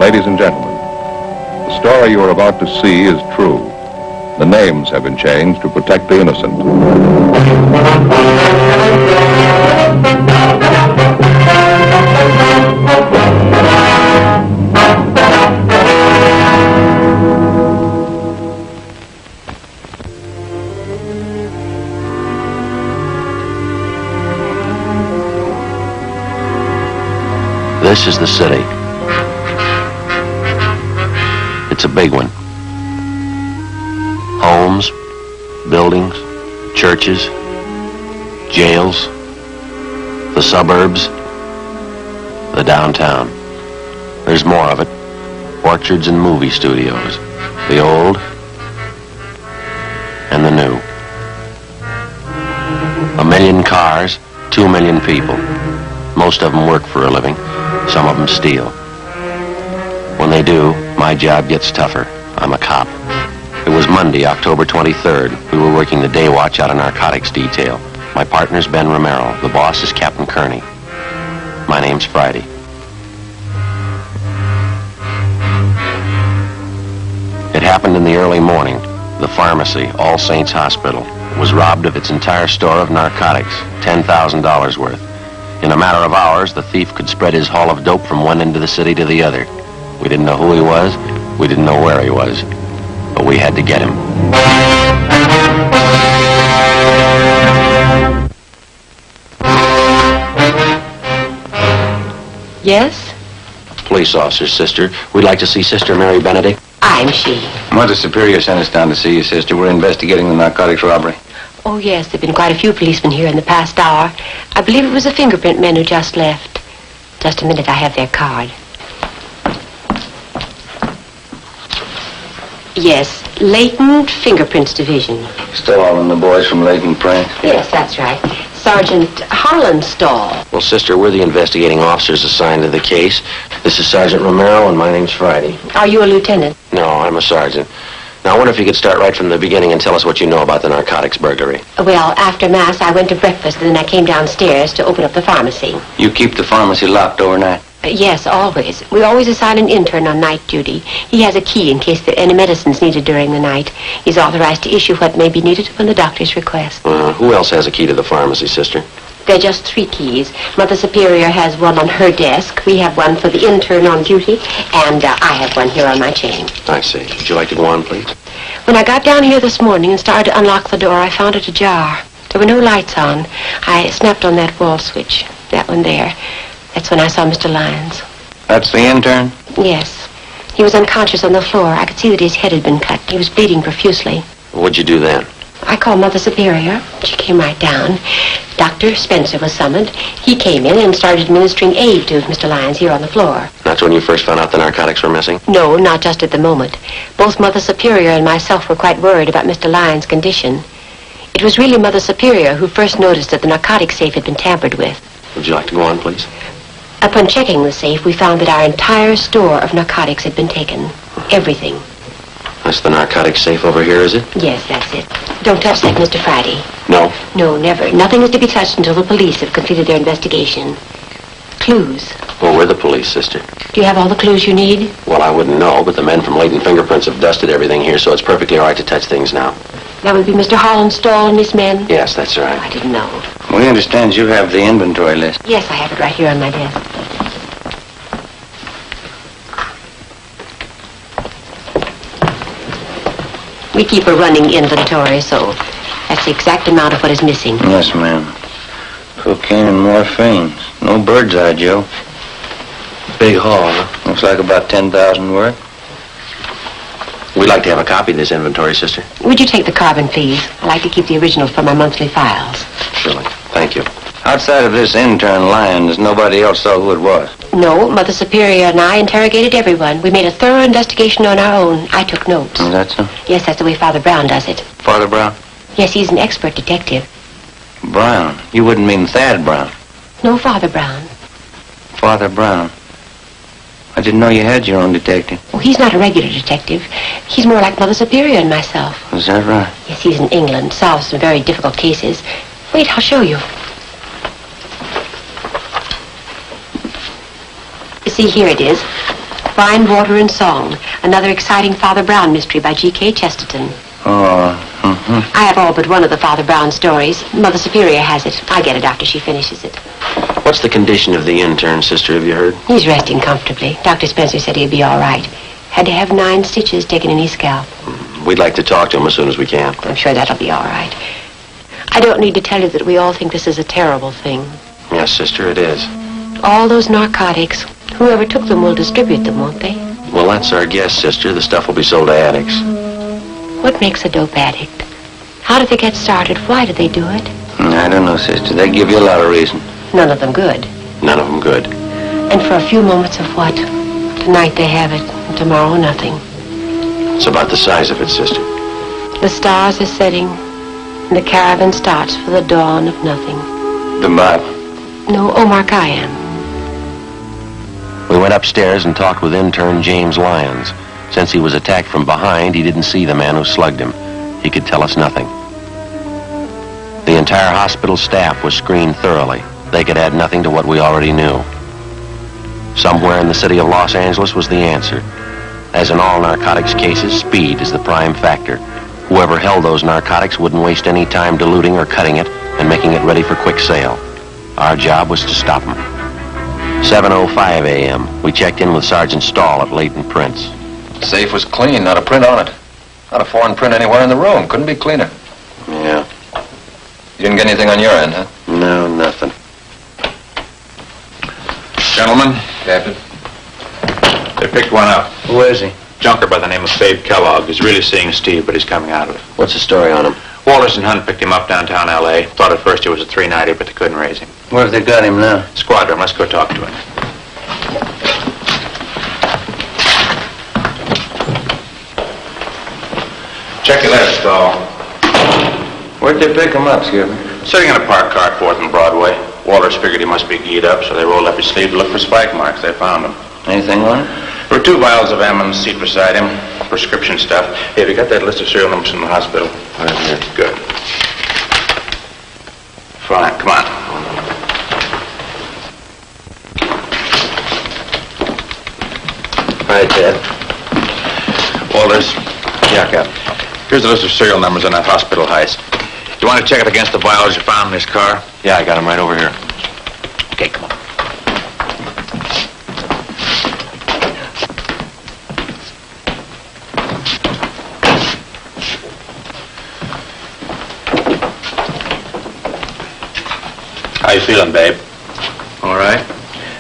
Ladies and gentlemen, the story you are about to see is true. The names have been changed to protect the innocent. This is the city. It's a big one. Homes, buildings, churches, jails, the suburbs, the downtown. There's more of it. Orchards and movie studios. The old and the new. 1 million cars, 2 million people. Most of them work for a living. Some of them steal. When they do, my job gets tougher. I'm a cop. It was Monday, October 23rd. We were working the day watch out of narcotics detail. My partner's Ben Romero. The boss is Captain Kearney. My name's Friday. It happened in the early morning. The pharmacy, All Saints Hospital, was robbed of its entire store of narcotics, $10,000 worth. In a matter of hours, the thief could spread his haul of dope from one end of the city to the other. We didn't know who he was. We didn't know where he was. But we had to get him. Yes? Police officer, sister. We'd like to see Sister Mary Benedict. I'm she. Mother Superior sent us down to see you, sister. We're investigating the narcotics robbery. Oh, yes, there have been quite a few policemen here in the past hour. I believe it was the fingerprint men who just left. Just a minute, I have their card. Yes, Latent Fingerprints Division. Stall and the boys from Leighton Print. Yes, that's right. Sergeant Harlandstall. Well, sister, we're the investigating officers assigned to the case. This is Sergeant Romero, and my name's Friday. Are you a lieutenant? No, I'm a sergeant. Now, I wonder if you could start right from the beginning and tell us what you know about the narcotics burglary. Well, after Mass, I went to breakfast, and then I came downstairs to open up the pharmacy. You keep the pharmacy locked overnight? Yes, always. We always assign an intern on night duty. He has a key in case there are any medicines needed during the night. He's authorized to issue what may be needed upon the doctor's request. Who else has a key to the pharmacy, sister? There are just 3 keys. Mother Superior has one on her desk. We have one for the intern on duty, and I have one here on my chain. I see. Would you like to go on, please? When I got down here this morning and started to unlock the door, I found it ajar. There were no lights on. I snapped on that wall switch, that one there. That's when I saw Mr. Lyons. That's the intern? Yes. He was unconscious on the floor. I could see that his head had been cut. He was bleeding profusely. What'd you do then? I called Mother Superior. She came right down. Dr. Spencer was summoned. He came in and started administering aid to Mr. Lyons here on the floor. That's when you first found out the narcotics were missing? No, not just at the moment. Both Mother Superior and myself were quite worried about Mr. Lyons' condition. It was really Mother Superior who first noticed that the narcotic safe had been tampered with. Would you like to go on, please? Upon checking the safe, we found that our entire store of narcotics had been taken. Everything. That's the narcotics safe over here, is it? Yes, that's it. Don't touch that, Mr. Friday. No? No, never. Nothing is to be touched until the police have completed their investigation. Clues. Well, we're the police, sister. Do you have all the clues you need? Well, I wouldn't know, but the men from Leighton Fingerprints have dusted everything here, so it's perfectly all right to touch things now. That would be Mr. Harlandstall and Miss Men? Yes, that's right. I didn't know. We understand you have the inventory list. Yes, I have it right here on my desk. We keep a running inventory, so that's the exact amount of what is missing. Yes, ma'am. Cocaine and morphine. No bird's eye, Joe. Big haul, huh? Looks like about 10,000 worth. We'd like to have a copy of this inventory, sister. Would you take the carbon, please? I like to keep the originals for my monthly files. Surely. Thank you. Outside of this intern Lyons, nobody else saw who it was. No, Mother Superior and I interrogated everyone. We made a thorough investigation on our own. I took notes. Is that so? Yes, that's the way Father Brown does it. Father Brown? Yes, he's an expert detective. Brown? You wouldn't mean Thad Brown? No, Father Brown. Father Brown. I didn't know you had your own detective. Oh, he's not a regular detective. He's more like Mother Superior and myself. Is that right? Yes, he's in England, solves some very difficult cases. Wait, I'll show you. You see, here it is. Wine, Water, and Song. Another exciting Father Brown mystery by G.K. Chesterton. Oh, I have all but one of the Father Brown stories. Mother Superior has it. I get it after she finishes it. What's the condition of the intern, sister? Have you heard? He's resting comfortably. Dr. Spencer said he'd be all right. Had to have 9 stitches taken in his scalp. We'd like to talk to him as soon as we can. I'm sure that'll be all right. I don't need to tell you that we all think this is a terrible thing. Yes, sister, it is. All those narcotics. Whoever took them will distribute them, won't they? Well, that's our guess, sister. The stuff will be sold to addicts. What makes a dope addict? How did they get started? Why did they do it? I don't know, sister. They give you a lot of reason. None of them good. None of them good. And for a few moments of what? Tonight they have it, and tomorrow nothing. It's about the size of it, sister. The stars are setting, and the caravan starts for the dawn of nothing. The Bible. No, Omar Khayyam. We went upstairs and talked with intern James Lyons. Since he was attacked from behind, he didn't see the man who slugged him. He could tell us nothing. The entire hospital staff was screened thoroughly. They could add nothing to what we already knew. Somewhere in the city of Los Angeles was the answer. As in all narcotics cases, speed is the prime factor. Whoever held those narcotics wouldn't waste any time diluting or cutting it and making it ready for quick sale. Our job was to stop them. 7:05 a.m. We checked in with Sergeant Stahl at Leighton Prince. The safe was clean, not a print on it. Not a foreign print anywhere in the room. Couldn't be cleaner. Yeah. You didn't get anything on your end, huh? No, nothing. Gentlemen, Captain? they picked one up. Who is he? Junker by the name of Babe Kellogg. He's really seeing Steve, but he's coming out of it. What's the story on him? Walters and Hunt picked him up downtown L.A. Thought at first he was a 390, but they couldn't raise him. Where have they got him now? Squad room, let's go talk to him. Check your letter, Stahl. Where'd they pick him up, Skipper? Sitting in a parked car at 4th and Broadway. Walters figured he must be keyed up, so they rolled up his sleeve to look for spike marks. They found him. Anything on it? There were 2 vials of M in the seat beside him. Prescription stuff. Hey, have you got that list of serial numbers from the hospital? Right here. Good. Fine, come on. All right, Ted. Walters. Yeah, Cap. Here's a list of serial numbers on that hospital heist. You want to check it against the vials you found in his car? Yeah, I got him right over here. Okay, come on. How you feeling, babe? All right.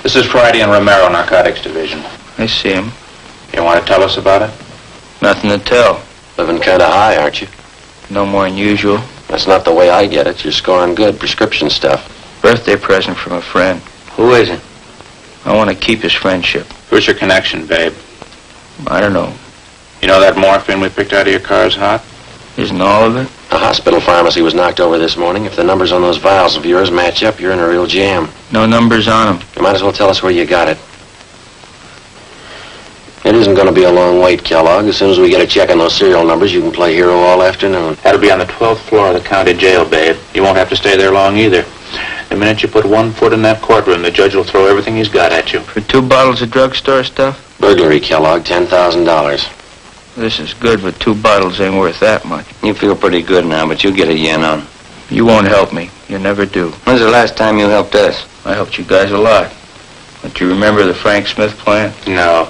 This is Friday and Romero, Narcotics Division. I see him. You want to tell us about it? Nothing to tell. Living kind of high, aren't you? No more than usual. That's not the way I get it. You're scoring good prescription stuff. Birthday present from a friend. Who is it? I want to keep his friendship. Who's your connection, babe? I don't know. You know that morphine we picked out of your car is hot? Isn't all of it? The hospital pharmacy was knocked over this morning. If the numbers on those vials of yours match up, you're in a real jam. No numbers on him. You might as well tell us where you got it. It isn't going to be a long wait, Kellogg. As soon as we get a check on those serial numbers, you can play hero all afternoon. That'll be on the 12th floor of the county jail, babe. You won't have to stay there long either. The minute you put 1 foot in that courtroom, the judge will throw everything he's got at you. For 2 bottles of drugstore stuff? Burglary, Kellogg, $10,000. This is good, but 2 bottles ain't worth that much. You feel pretty good now, but you'll get a yen on. You won't help me. You never do. When's the last time you helped us? I helped you guys a lot. Don't you remember the Frank Smith plant? No.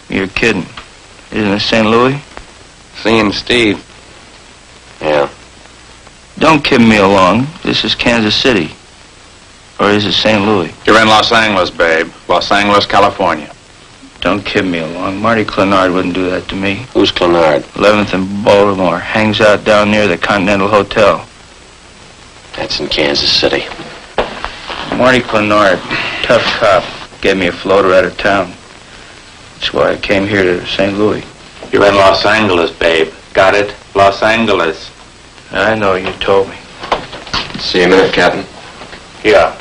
You're kidding. Isn't it St. Louis? Seeing Steve. Yeah. Don't kid me along. This is Kansas City. Or is it St. Louis? You're in Los Angeles, babe. Los Angeles, California. Don't kid me along. Marty Clenard wouldn't do that to me. Who's Clenard? 11th and Baltimore. Hangs out down near the Continental Hotel. That's in Kansas City. Marty Clenard, tough cop, gave me a floater out of town. That's why I came here to St. Louis. You're in Los Angeles, babe. Got it? Los Angeles. I know, you told me. See you in a minute, Captain. Yeah.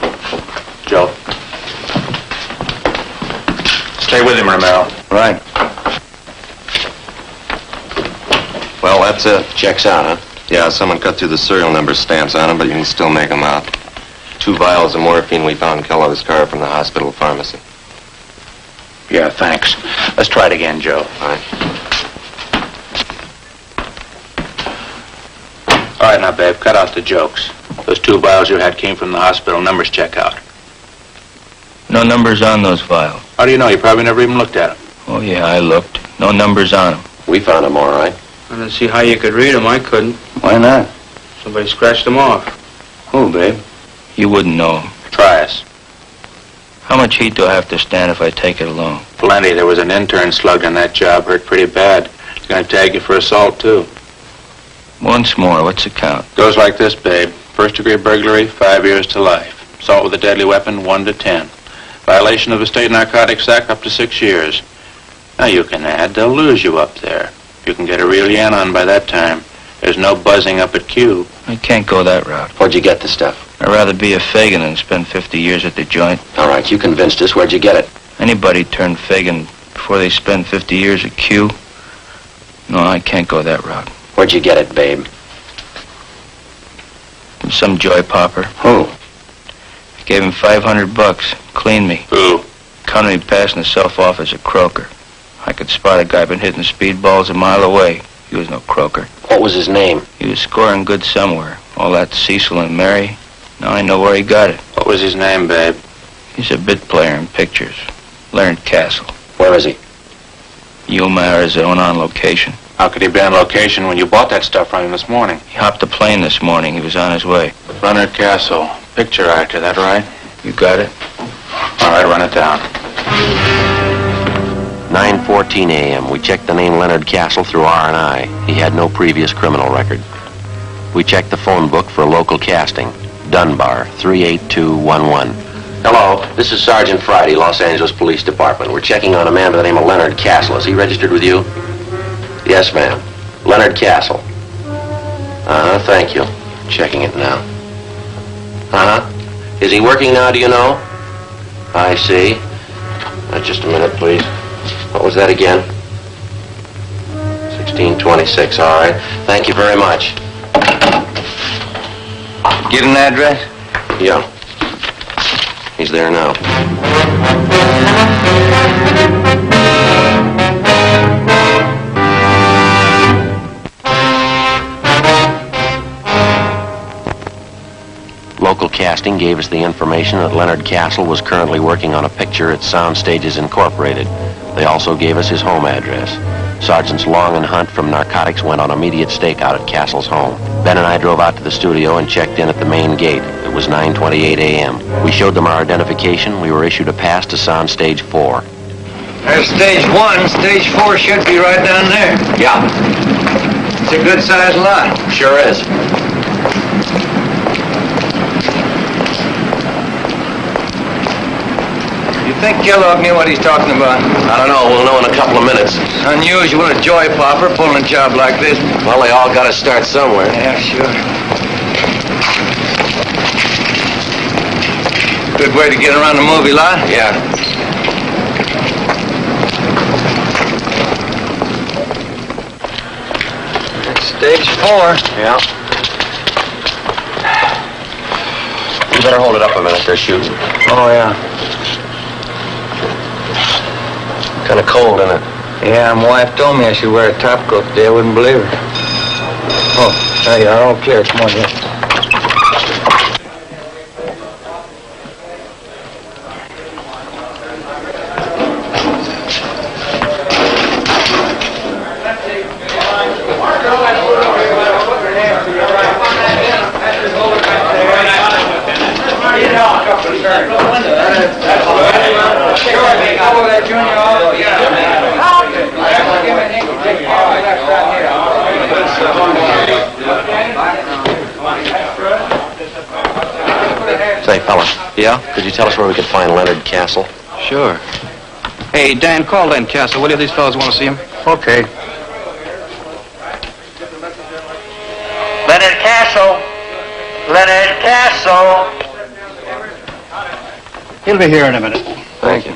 Joe. Stay with him, Romero. Right. Well, that's it. Checks out, huh? Yeah, someone cut through the serial number stamps on them, but you can still make them out. 2 vials of morphine we found in Kellogg's car from the hospital pharmacy. Yeah, thanks. Let's try it again, Joe. All right. All right, now, babe, cut out the jokes. Those 2 vials you had came from the hospital. Numbers check out. No numbers on those vials. How do you know? You probably never even looked at them. Oh, yeah, I looked. No numbers on them. We found them all right. I don't see how you could read them. I couldn't. Why not? Somebody scratched them off. Who, babe? You wouldn't know them. Try us. How much heat do I have to stand if I take it alone? Plenty. There was an intern slugged on that job. Hurt pretty bad. He's going to tag you for assault, too. Once more, what's the count? Goes like this, babe. First-degree burglary, 5 years to life. Assault with a deadly weapon, 1 to 10. Violation of the State Narcotics Act, up to 6 years. Now you can add. They'll lose you up there. You can get a real yen on by that time. There's no buzzing up at Q. I can't go that route. Where'd you get the stuff? I'd rather be a Fagin than spend 50 years at the joint. All right, you convinced us. Where'd you get it? Anybody turn Fagin before they spend 50 years at Q? No, I can't go that route. Where'd you get it, babe? From some joy popper. Who? I gave him $500. Cleaned me. Who? Counted me passing himself off as a croaker. I could spot a guy been hitting speedballs a mile away. He was no croaker. What was his name? He was scoring good somewhere. All that Cecil and Mary. Now I know where he got it. What was his name, babe? He's a bit player in pictures. Learned Castle. Where is he? Yuma, Arizona on location. How could he be on location when you bought that stuff from him this morning? He hopped a plane this morning. He was on his way. Leonard Castle. Picture actor, that right? You got it? All right, run it down. 9:14 a.m. We checked the name Leonard Castle through R&I. He had no previous criminal record. We checked the phone book for a local casting. Dunbar, 38211. Hello, this is Sergeant Friday, Los Angeles Police Department. We're checking on a man by the name of Leonard Castle. Is he registered with you? Yes, ma'am. Leonard Castle. Thank you. Checking it now. Is he working now, do you know? I see. Just a minute, please. What was that again? 1626, all right. Thank you very much. Get an address? Yeah. He's there now. Local casting gave us the information that Leonard Castle was currently working on a picture at Sound Stages Incorporated. They also gave us his home address. Sergeants Long and Hunt from Narcotics went on immediate stakeout at Castle's home. Ben and I drove out to the studio and checked in at the main gate. It was 9:28 a.m. We showed them our identification. We were issued a pass to Sound Stage 4. There's stage 1. Stage 4 should be right down there. Yeah, It's a good-sized lot. sure is. You think Kellogg knew what he's talking about? I don't know. We'll know in a couple of minutes. Unusual, a joy popper pulling a job like this. Well, they all got to start somewhere. Yeah, sure. Good way to get around the movie lot. Yeah. It's stage 4. Yeah. You better hold it up a minute. They're shooting. Oh, yeah. Kind of cold, isn't it? Yeah, my wife told me I should wear a top coat today. I wouldn't believe her. Oh, there you are. All clear. Come on, yeah. Say, fella. Yeah? Could you tell us where we could find Leonard Castle? Sure. Hey, Dan, call Len Castle, will you? These fellas want to see him. Okay. Leonard Castle. Leonard Castle. He'll be here in a minute. Thank you.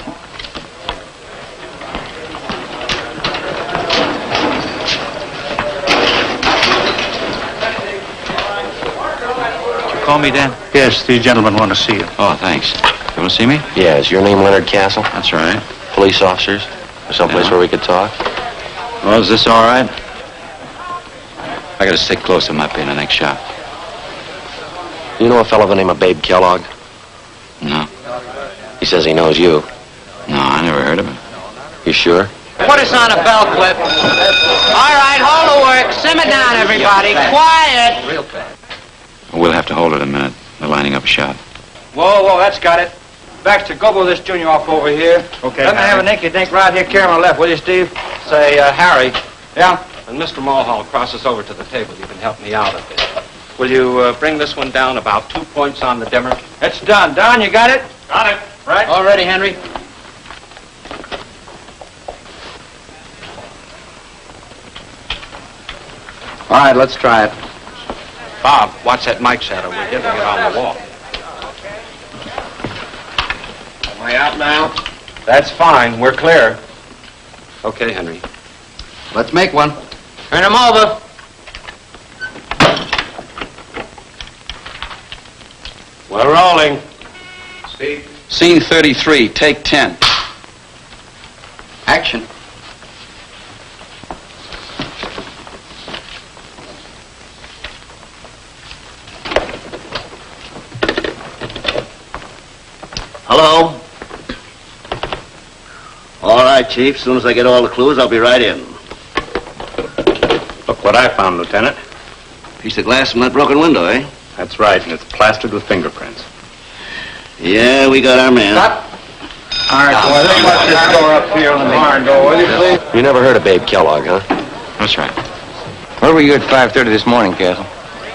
Call me, Dan. Yes, these gentlemen want to see you. Oh, thanks. You want to see me? Yeah, is your name Leonard Castle? That's right. Police officers? Someplace where we could talk? Well, is this all right? I gotta stick close. I might be in the next shop. You know a fellow by the name of Babe Kellogg? No. He says he knows you. No, I never heard of him. You sure? Put us on a bell clip. All right, hold the work. Simmer down, everybody. Quiet. Real fast. We'll have to hold it a minute. They're lining up a shot. Whoa, that's got it. Baxter, go blow this junior off over here. Okay, Let me have an inky-dink right here, camera left, will you, Steve? Say, Harry. Yeah? When Mr. Mulhall crosses over to the table, you can help me out a bit. Will you bring this one down about 2 points on the dimmer? It's done. Don, you got it? Got it. Right. All ready, Henry. All right, let's try it. Bob, watch that mic shadow. We're getting it on the wall. Am I out now? That's fine. We're clear. Okay, Henry. Let's make one. Turn them over. We're rolling. Steve. Scene 33, take 10. Action. Hello? All right, Chief. As soon as I get all the clues, I'll be right in. Look what I found, Lieutenant. Piece of glass from that broken window, eh? That's right, and it's plastered with fingerprints. Yeah, we got our man. Stop. All right, boy, let's watch this door up here on the barn door, will you, please? You never heard of Babe Kellogg, huh? That's right. Where were you at 5:30 this morning, Castle?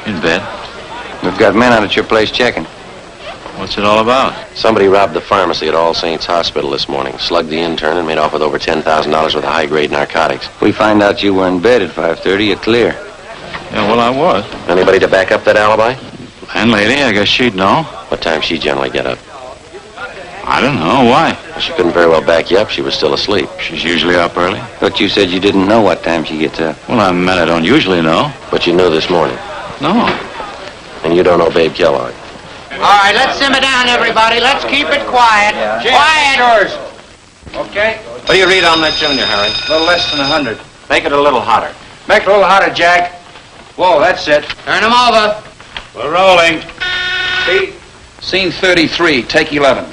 In bed. We've got men out at your place checking. What's it all about? Somebody robbed the pharmacy at All Saints Hospital this morning, slugged the intern, and made off with over $10,000 worth of high-grade narcotics. We find out you were in bed at 5:30, you're clear. Yeah, well, I was. Anybody to back up that alibi? Landlady, I guess she'd know. What time she generally get up? I don't know. Why? She couldn't very well back you up. She was still asleep. She's usually up early. But you said you didn't know what time she gets up. Well, I meant I don't usually know. But you knew this morning. No. And you don't know Babe Kellogg. All right, let's simmer down, everybody. Let's keep it quiet. Quiet. Yours. Okay. What do you read on that junior, Harry? A little less than 100. Make it a little hotter. Make it a little hotter, Jack. Whoa, that's it. Turn them over. We're rolling. Scene 33, take 11.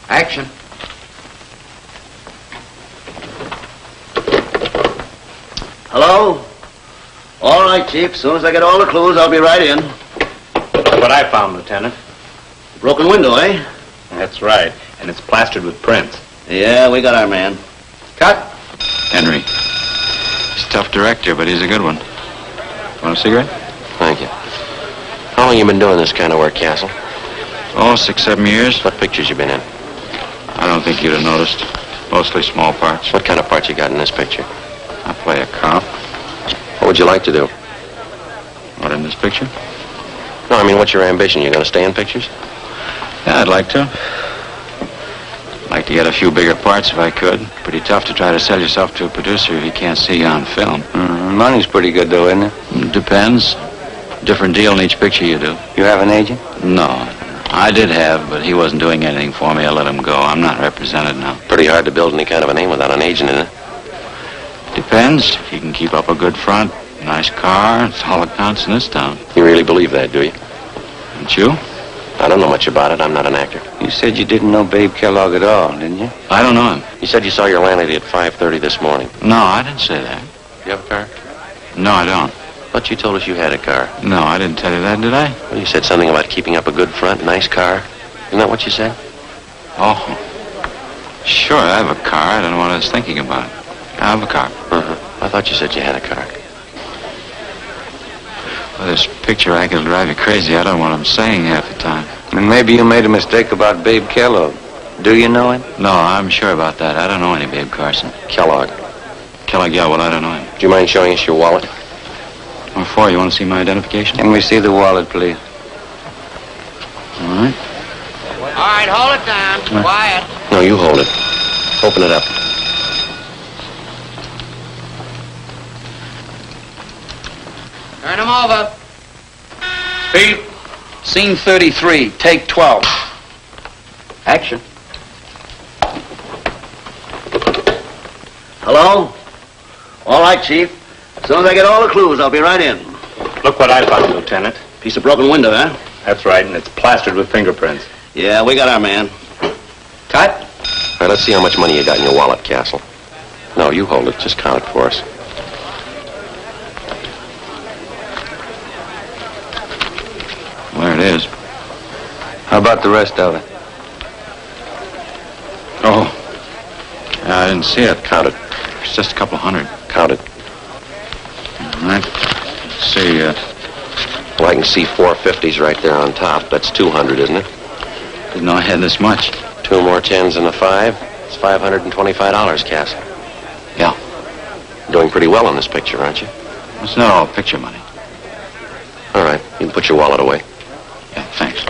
Action. Hello? All right, Chief. As soon as I get all the clues, I'll be right in. Look what I found, Lieutenant. Broken window, eh? That's right, and it's plastered with prints. Yeah, we got our man. Cut. Henry. He's a tough director, but he's a good one. Want a cigarette? Thank you. How long you been doing this kind of work, Castle? Oh, 6, 7 years. What pictures you been in? I don't think you'd have noticed. Mostly small parts. What kind of part you got in this picture? I play a cop. What would you like to do? What, in this picture? No, I mean, what's your ambition? You going to stay in pictures? Yeah, I'd like to. Like to get a few bigger parts if I could. Pretty tough to try to sell yourself to a producer if he can't see you on film. Money's pretty good, though, isn't it? Depends. Different deal in each picture you do. You have an agent? No. I did have, but he wasn't doing anything for me. I let him go. I'm not represented now. Pretty hard to build any kind of a name without an agent in it. Depends. If you can keep up a good front, nice car, it's all that counts in this town. You really believe that, do you? Don't you? I don't know much about it. I'm not an actor. You said you didn't know Babe Kellogg at all, didn't you? I don't know him. You said you saw your landlady at 5:30 this morning. No, I didn't say that. You have a car? No, I don't. But you told us you had a car. No, I didn't tell you that, did I? Well, you said something about keeping up a good front, nice car. Isn't that what you said? Oh. Sure, I have a car. I don't know what I was thinking about. I have a car. I thought you said you had a car. Well, this picture act will drive you crazy. I don't know what I'm saying half the time. And maybe you made a mistake about Babe Kellogg. Do you know him? No, I'm sure about that. I don't know any Babe Carson. Kellogg. Kellogg, yeah, well, I don't know him. Do you mind showing us your wallet? What for? You want to see my identification? Can we see the wallet, please? All right. All right, hold it down. Quiet. No, you hold it. Open it up. Turn them over. Speed. Scene 33, take 12. Action. Hello? All right, Chief. As soon as I get all the clues, I'll be right in. Look what I found, Lieutenant. Piece of broken window, huh? That's right, and it's plastered with fingerprints. Yeah, we got our man. Cut. All right, let's see how much money you got in your wallet, Castle. No, you hold it. Just count it for us. There it is. How about the rest of it? Oh. Yeah, I didn't see it. Count it. It's just a couple hundred. Count it. All right. Let's see. Well, I can see 450s right there on top. That's 200, isn't it? Didn't know I had this much. 2 more 10s and a 5. It's $525, Castle. Yeah. Doing pretty well on this picture, aren't you? It's not all picture money. All right. You can put your wallet away. Yeah, thanks.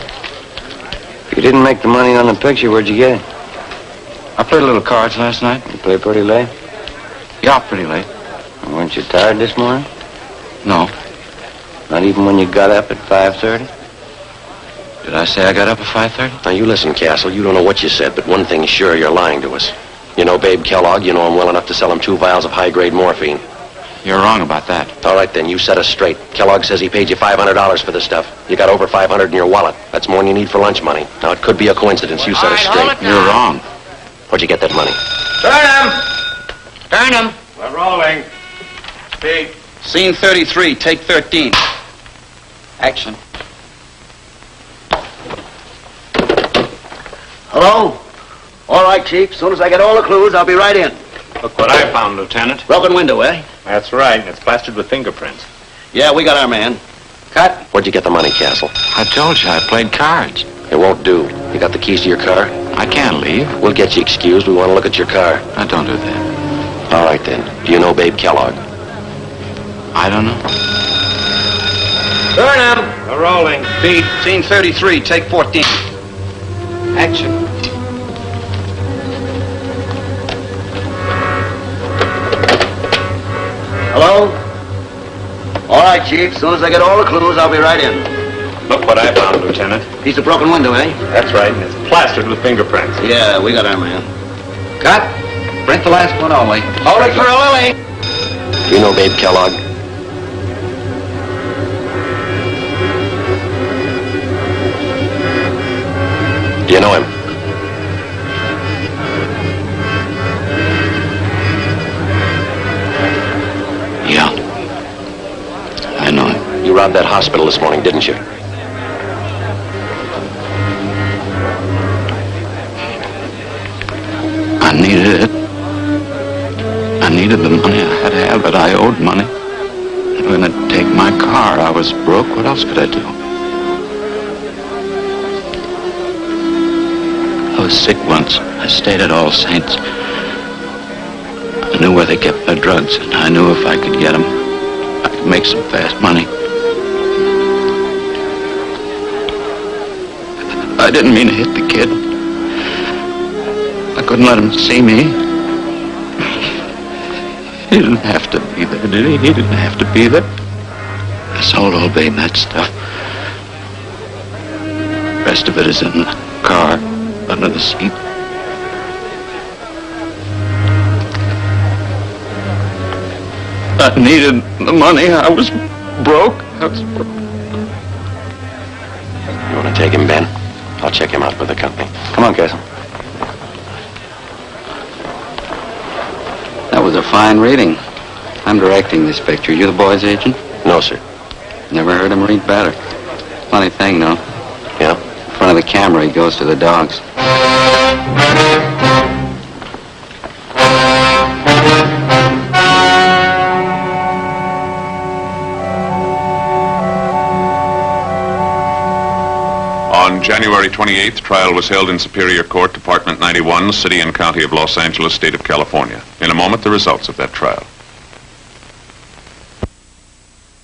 You didn't make the money on the picture. Where'd you get it? I played a little cards last night. You played pretty late? Yeah, pretty late. Weren't you tired this morning? No. Not even when you got up at 5:30? Did I say I got up at 5:30? Now, you listen, Castle. You don't know what you said, but one thing's sure, you're lying to us. You know Babe Kellogg. You know him well enough to sell him 2 vials of high-grade morphine. You're wrong about that. All right, then. You set us straight. Kellogg says he paid you $500 for this stuff. You got over $500 in your wallet. That's more than you need for lunch money. Now, it could be a coincidence. You set us straight. You're wrong. Where'd you get that money? Turn him. We're rolling. Speed. Scene 33, take 13. Action. Hello? All right, Chief. As soon as I get all the clues, I'll be right in. Look what I found, Lieutenant. Broken window, eh? That's right, and it's plastered with fingerprints. Yeah, we got our man. Cut. Where'd you get the money, Castle? I told you I played cards. It won't do. You got the keys to your car? I can't leave. We'll get you excused. We want to look at your car. Now, don't do that. All right, then. Do you know Babe Kellogg? I don't know. Turn him. We're rolling. Speed. Scene 33, take 14. Action. Hello? All right, Chief. As soon as I get all the clues, I'll be right in. Look what I found, Lieutenant. Piece of broken window, eh? That's right, and it's plastered with fingerprints. Yeah, we got our man. Cut. Print the last one only. Hold it for a lily. Do you know Babe Kellogg? Do you know him? Yeah. I know him. You robbed that hospital this morning, didn't you? I needed it. I needed the money. I had to have it. I owed money. They were going to take my car. I was broke. What else could I do? I was sick once. I stayed at All Saints. I knew where they kept their drugs, and I knew if I could get them, I could make some fast money. I didn't mean to hit the kid. I couldn't let him see me. He didn't have to be there, did he? He didn't have to be there. I sold old Babe that stuff. The rest of it is in the car, under the seat. I needed the money. I was broke. I was broke. You want to take him, Ben? I'll check him out with the company. Come on, Castle. That was a fine reading. I'm directing this picture. You the boy's agent? No, sir. Never heard him read better. Funny thing, though. Yeah? In front of the camera, he goes to the dogs. On January 28th, trial was held in Superior Court, Department 91, City and County of Los Angeles, State of California. In a moment, the results of that trial.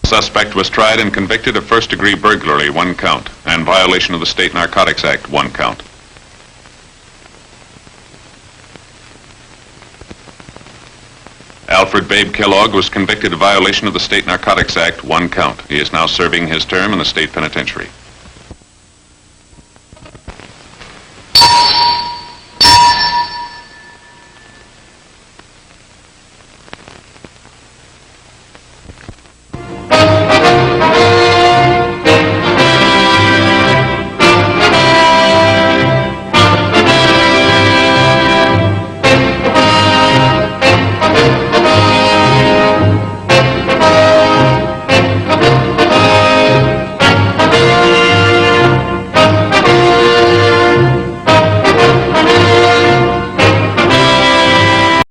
The suspect was tried and convicted of first-degree burglary, 1 count, and violation of the State Narcotics Act, 1 count. Alfred Babe Kellogg was convicted of violation of the State Narcotics Act, 1 count. He is now serving his term in the state penitentiary.